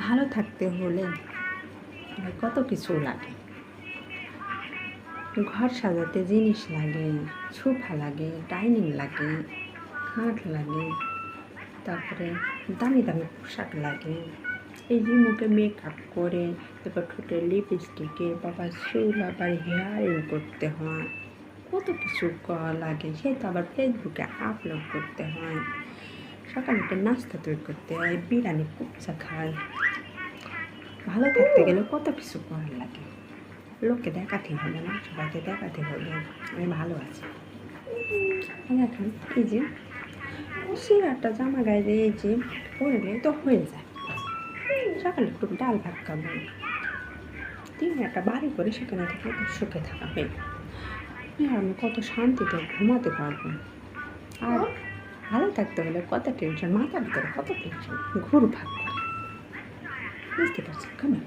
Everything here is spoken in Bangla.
ভালো থাকতে হলে কত কিছু লাগে। ঘর সাজাতে জিনিস লাগে, সোফা লাগে, ডাইনিং লাগে, খাট লাগে, তারপরে দামি দামি পোশাক লাগে, এই যে মুখে মেকআপ করে, তারপর ঠোঁটে লিপস্টিকে, বাবার চুল আবার হেয়ারিং করতে হয়, কত কিছু লাগে। সে তো আবার ফেসবুকে আপলোড করতে হয়, সকালে একটা নাস্তা তৈরি করতে হয়, বিরিয়ানি কুপচা খায়। ভালো থাকতে গেলে কত কিছু করার লাগে, লোককে দেখাতে হবে না, সবাইকে দেখাতে হবে আমি ভালো আছি। এখন এই যে একটা জামা গায়ে দিয়ে এই যে পরলে তো হয়ে যায়। সকালে একটু ডাল ভাত খাবো, দিনে একটা বাড়ি করে সেখানে থেকে একটু সুখে থাকা হয়ে আমি কত শান্তিতে ঘুমাতে পারবো। আর ভালো থাকতে হলে কত টেনশন, মাথার ভিতরে কত টেনশন ঘুরপাক করে, বুঝতে পারছি কেমন।